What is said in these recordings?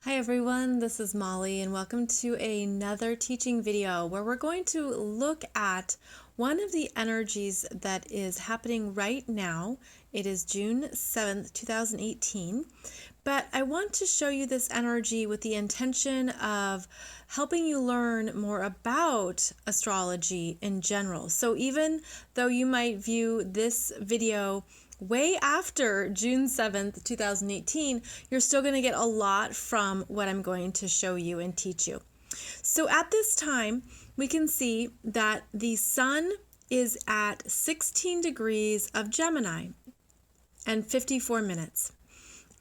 Hi everyone, this is Molly and welcome to another teaching video where we're going to look at one of the energies that is happening right now. It is June 7th, 2018, but I want to show you this energy with the intention of helping you learn more about astrology in general. So even though you might view this video way after June 7th, 2018, you're still going to get a lot from what I'm going to show you and teach you. So at this time, we can see that the sun is at 16 degrees of Gemini and 54 minutes.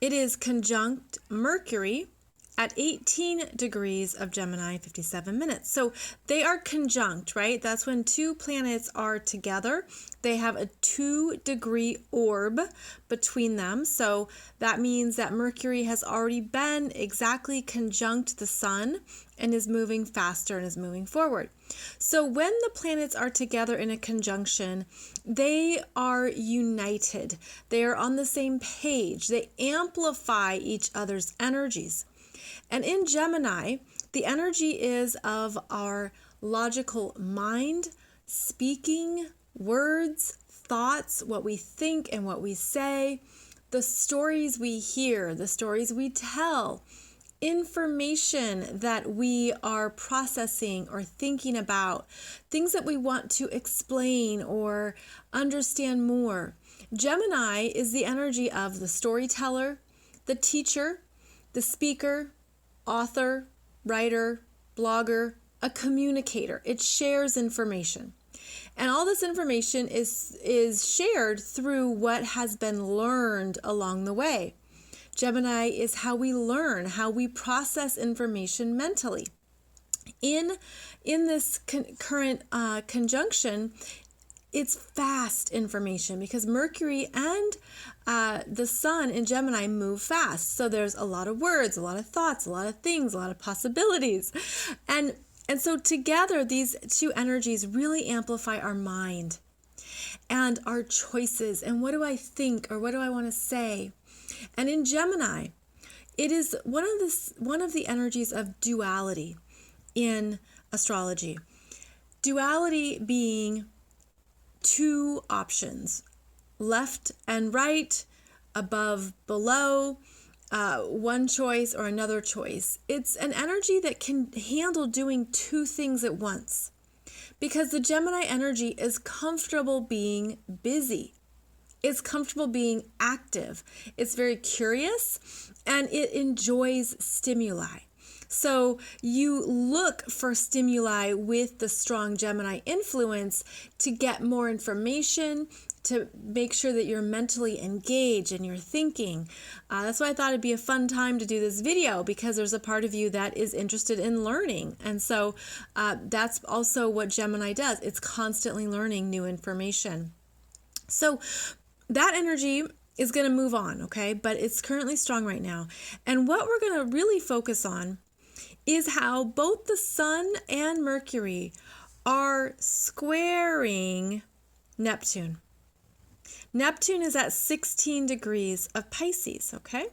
It is conjunct Mercury at 18 degrees of Gemini, 57 minutes. So they are conjunct, right? That's when two planets are together. They have a 2-degree orb between them. So that means that Mercury has already been exactly conjunct the sun and is moving faster and is moving forward. So when the planets are together in a conjunction, they are united. They are on the same page. They amplify each other's energies. And in Gemini, the energy is of our logical mind, speaking, words, thoughts, what we think and what we say, the stories we hear, the stories we tell, information that we are processing or thinking about, things that we want to explain or understand more. Gemini is the energy of the storyteller, the teacher, the speaker, author, writer, blogger, a communicator. It shares information. And all this information is shared through what has been learned along the way. Gemini is how we learn, how we process information mentally. In this current conjunction, it's fast information because Mercury and the sun in Gemini move fast. So there's a lot of words, a lot of thoughts, a lot of things, a lot of possibilities. And so together, these two energies really amplify our mind and our choices. And what do I think or what do I want to say? And in Gemini, it is one of the energies of duality in astrology. Duality being two options, left and right, above, below, one choice or another choice. It's an energy that can handle doing two things at once because the Gemini energy is comfortable being busy. It's comfortable being active. It's very curious and it enjoys stimuli. So you look for stimuli with the strong Gemini influence to get more information, to make sure that you're mentally engaged and you're thinking. That's why I thought it'd be a fun time to do this video because there's a part of you that is interested in learning. And so that's also what Gemini does. It's constantly learning new information. So that energy is going to move on, okay? But it's currently strong right now. And what we're going to really focus on is how both the sun and Mercury are squaring Neptune. Neptune is at 16 degrees of Pisces, okay?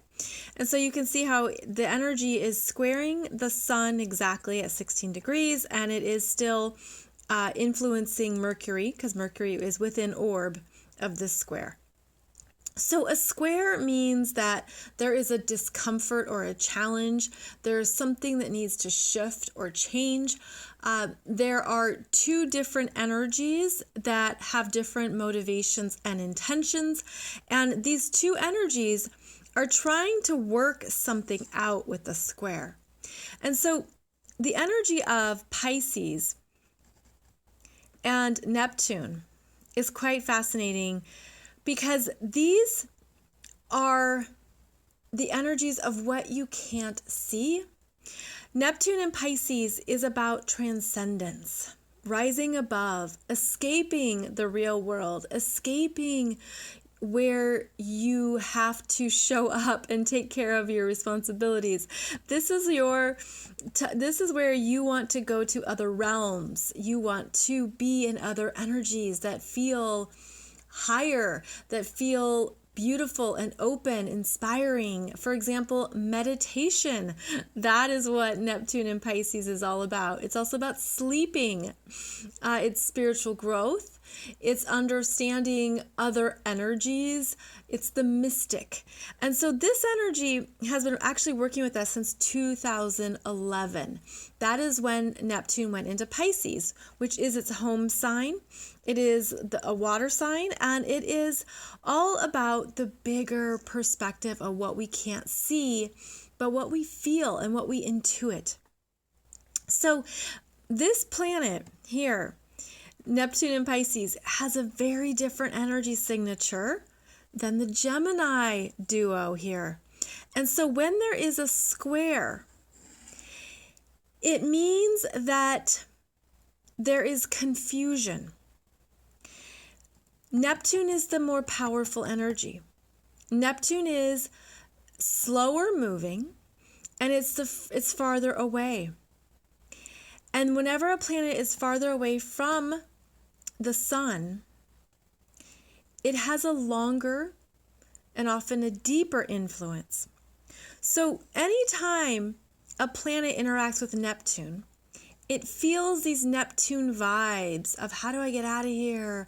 And so you can see how the energy is squaring the sun exactly at 16 degrees, and it is still influencing Mercury because Mercury is within orb of this square. So a square means that there is a discomfort or a challenge. There's something that needs to shift or change. There are two different energies that have different motivations and intentions. And these two energies are trying to work something out with the square. And so the energy of Pisces and Neptune is quite fascinating because these are the energies of what you can't see. Neptune in Pisces is about transcendence, rising above, escaping the real world, escaping where you have to show up and take care of your responsibilities. This is where you want to go to other realms. You want to be in other energies that feel higher, that feel beautiful and open, inspiring. For example, meditation. That is what Neptune in Pisces is all about. It's also about sleeping. It's spiritual growth. It's understanding other energies. It's the mystic. And so this energy has been actually working with us since 2011. That is when Neptune went into Pisces, which is its home sign. It is a water sign, and it is all about the bigger perspective of what we can't see, but what we feel and what we intuit. So this planet here, Neptune in Pisces, has a very different energy signature than the Gemini duo here. And so when there is a square, it means that there is confusion. Neptune is the more powerful energy. Neptune is slower moving, and it's farther away. And whenever a planet is farther away from the sun, it has a longer and often a deeper influence. So anytime a planet interacts with Neptune, it feels these Neptune vibes of, how do I get out of here?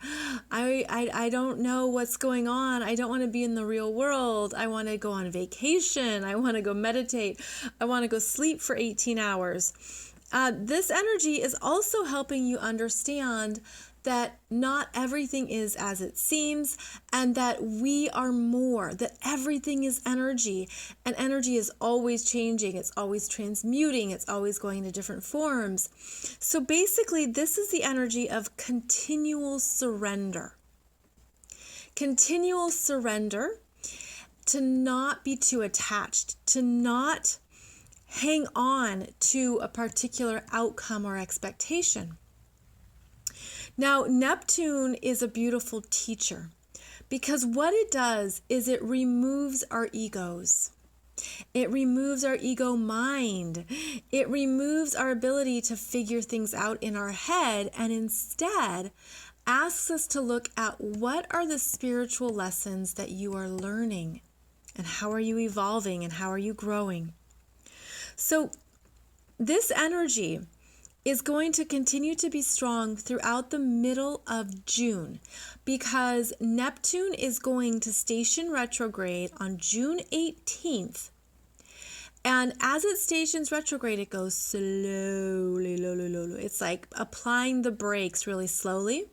I don't know what's going on. I don't want to be in the real world. I want to go on vacation. I want to go meditate. I want to go sleep for 18 hours. This energy is also helping you understand that not everything is as it seems, and that we are more, that everything is energy, and energy is always changing, it's always transmuting, it's always going into different forms. So basically, this is the energy of continual surrender. Continual surrender, to not be too attached, to not hang on to a particular outcome or expectation. Now, Neptune is a beautiful teacher, because what it does is it removes our egos. It removes our ego mind. It removes our ability to figure things out in our head, and instead asks us to look at what are the spiritual lessons that you are learning, and how are you evolving, and how are you growing. So this energy is going to continue to be strong throughout the middle of June, because Neptune is going to station retrograde on June 18th. And as it stations retrograde, it goes slowly. It's like applying the brakes really slowly.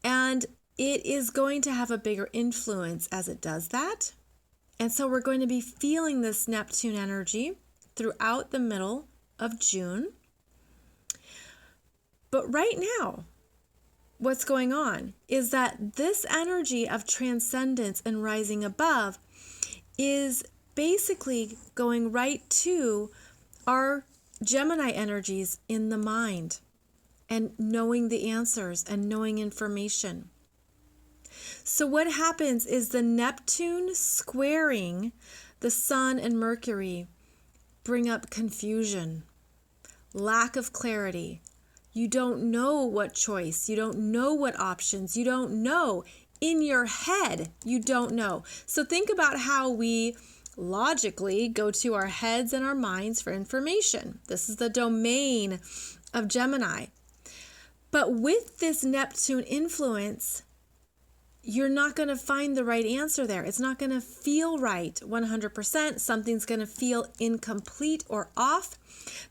And it is going to have a bigger influence as it does that. And so we're going to be feeling this Neptune energy throughout the middle of June. But right now, what's going on is that this energy of transcendence and rising above is basically going right to our Gemini energies in the mind, and knowing the answers and knowing information. So what happens is the Neptune squaring the Sun and Mercury bring up confusion, lack of clarity. You don't know what choice, you don't know what options, you don't know. In your head, you don't know. So think about how we logically go to our heads and our minds for information. This is the domain of Gemini. But with this Neptune influence, you're not going to find the right answer there. It's not going to feel right 100%. Something's going to feel incomplete or off.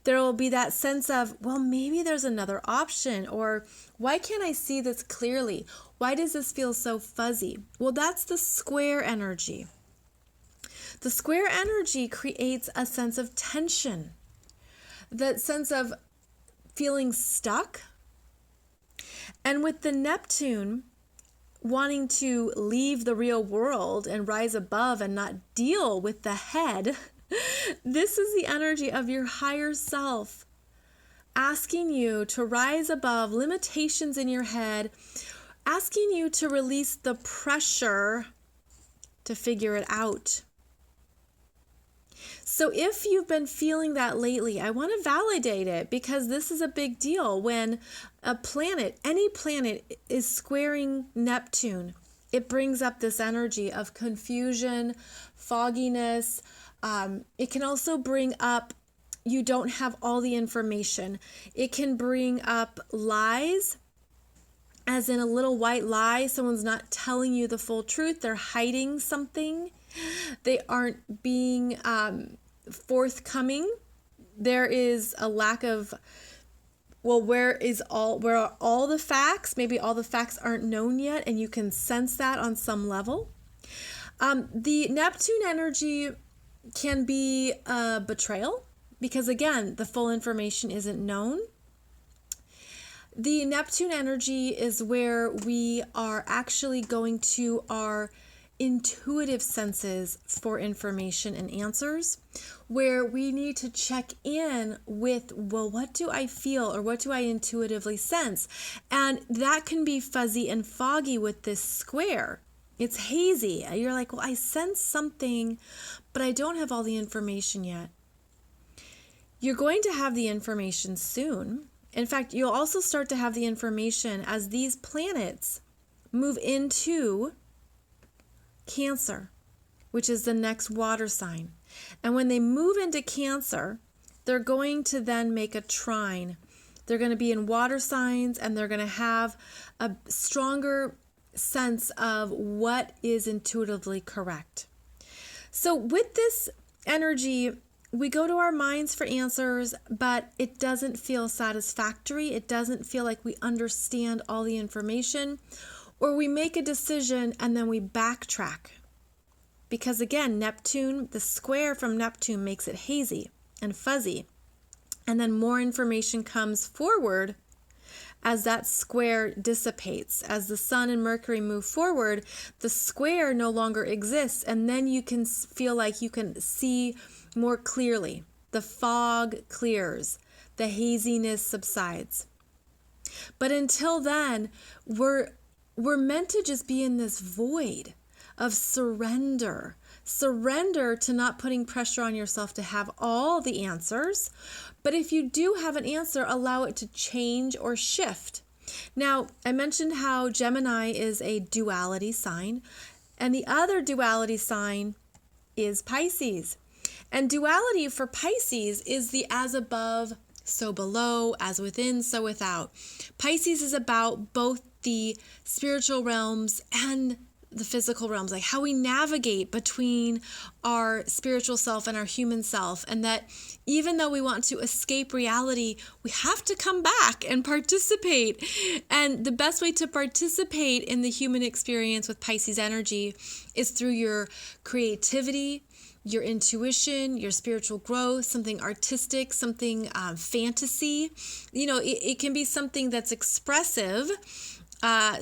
There will be that sense of, well, maybe there's another option, or why can't I see this clearly? Why does this feel so fuzzy? Well, that's the square energy. The square energy creates a sense of tension, that sense of feeling stuck. And with the Neptune wanting to leave the real world and rise above and not deal with the head, this is the energy of your higher self asking you to rise above limitations in your head, asking you to release the pressure to figure it out. So if you've been feeling that lately, I want to validate it, because this is a big deal when a planet, any planet, is squaring Neptune. it brings up this energy of confusion, fogginess. It can also bring up you don't have all the information. It can bring up lies, as in a little white lie. Someone's not telling you the full truth. They're hiding something. They aren't being forthcoming. There is a lack of, well, where are all the facts? Maybe all the facts aren't known yet, and you can sense that on some level. The Neptune energy can be a betrayal because, again, the full information isn't known. The Neptune energy is where we are actually going to our intuitive senses for information and answers, where we need to check in with, well, what do I feel or what do I intuitively sense? And that can be fuzzy and foggy with this square. It's hazy. You're like, well, I sense something, but I don't have all the information yet. You're going to have the information soon. In fact, you'll also start to have the information as these planets move into Cancer, which is the next water sign. And when they move into Cancer, they're going to then make a trine. They're going to be in water signs, and they're going to have a stronger sense of what is intuitively correct. So with this energy, we go to our minds for answers, but it doesn't feel satisfactory. It doesn't feel like we understand all the information, or we make a decision and then we backtrack. Because again, Neptune, the square from Neptune makes it hazy and fuzzy. And then more information comes forward as that square dissipates. As the Sun and Mercury move forward, the square no longer exists, and then you can feel like you can see more clearly. The fog clears, the haziness subsides. But until then, we're meant to just be in this void of surrender. Surrender to not putting pressure on yourself to have all the answers. But if you do have an answer, allow it to change or shift. Now, I mentioned how Gemini is a duality sign, and the other duality sign is Pisces. And duality for Pisces is the as above, so below, as within, so without. Pisces is about both the spiritual realms and the physical realms, like how we navigate between our spiritual self and our human self, and that even though we want to escape reality, we have to come back and participate. And the best way to participate in the human experience with Pisces energy is through your creativity, your intuition, your spiritual growth, something artistic, something fantasy. You know, it can be something that's expressive,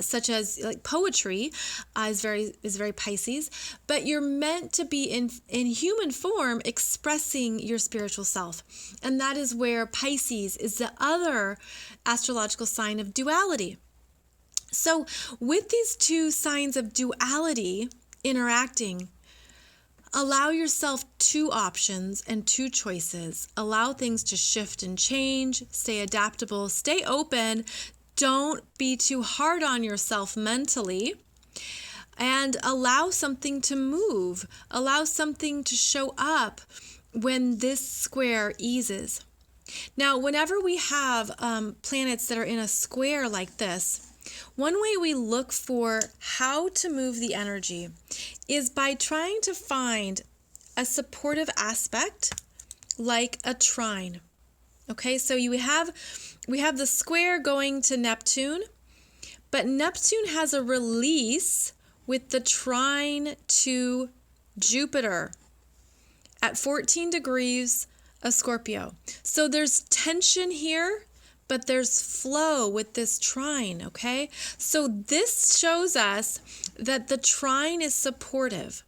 such as like poetry is very Pisces, but you're meant to be in human form expressing your spiritual self. And that is where Pisces is the other astrological sign of duality. So with these two signs of duality interacting, allow yourself two options and two choices. Allow things to shift and change, stay adaptable, stay open. Don't be too hard on yourself mentally, and allow something to move. Allow something to show up when this square eases. Now, whenever we have planets that are in a square like this, one way we look for how to move the energy is by trying to find a supportive aspect like a trine. Okay, so we have the square going to Neptune, but Neptune has a release with the trine to Jupiter at 14 degrees of Scorpio. So there's tension here, but there's flow with this trine, okay? So this shows us that the trine is supportive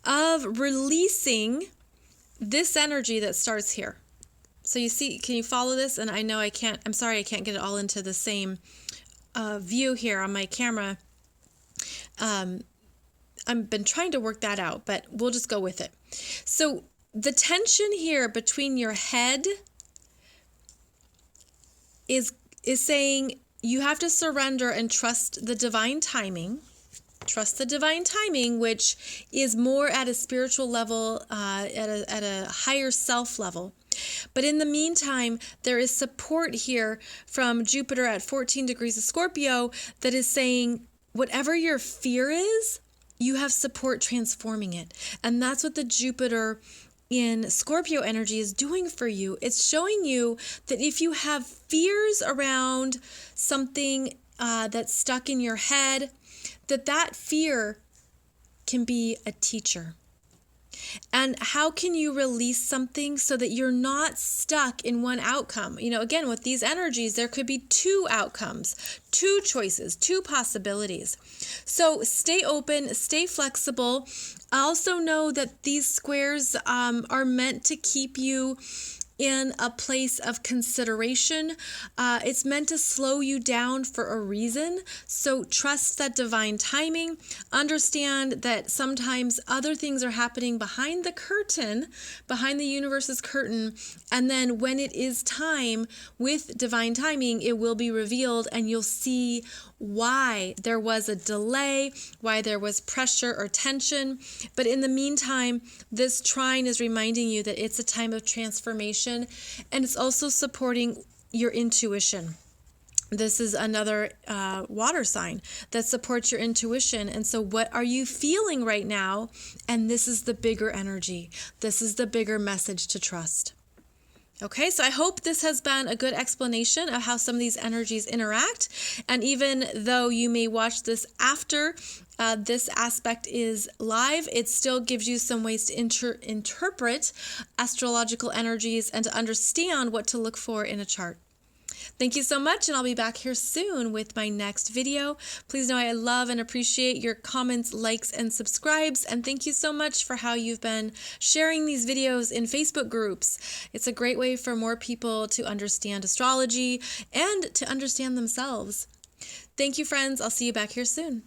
of releasing this energy that starts here. So you see, can you follow this? And I know I'm sorry I can't get it all into the same view here on my camera. I've been trying to work that out, but we'll just go with it. So the tension here between your head is saying you have to surrender and trust the divine timing. Trust the divine timing, which is more at a spiritual level, at a higher self level. But in the meantime, there is support here from Jupiter at 14 degrees of Scorpio that is saying, whatever your fear is, you have support transforming it. And that's what the Jupiter in Scorpio energy is doing for you. It's showing you that if you have fears around something that's stuck in your head, that fear can be a teacher. And how can you release something so that you're not stuck in one outcome? Again, with these energies, there could be two outcomes, two choices, two possibilities. So stay open, stay flexible. Also know that these squares are meant to keep you in a place of consideration. It's meant to slow you down for a reason. So trust that divine timing. Understand that sometimes other things are happening behind the curtain, behind the universe's curtain. And then when it is time with divine timing, it will be revealed and you'll see why there was a delay, why there was pressure or tension. But in the meantime, this trine is reminding you that it's a time of transformation, and it's also supporting your intuition. This is another water sign that supports your intuition. And so what are you feeling right now? And this is the bigger energy. This is the bigger message to trust. Okay, so I hope this has been a good explanation of how some of these energies interact. And even though you may watch this after this aspect is live, it still gives you some ways to interpret astrological energies and to understand what to look for in a chart. Thank you so much, and I'll be back here soon with my next video. Please know I love and appreciate your comments, likes, and subscribes, and thank you so much for how you've been sharing these videos in Facebook groups. It's a great way for more people to understand astrology and to understand themselves. Thank you, friends. I'll see you back here soon.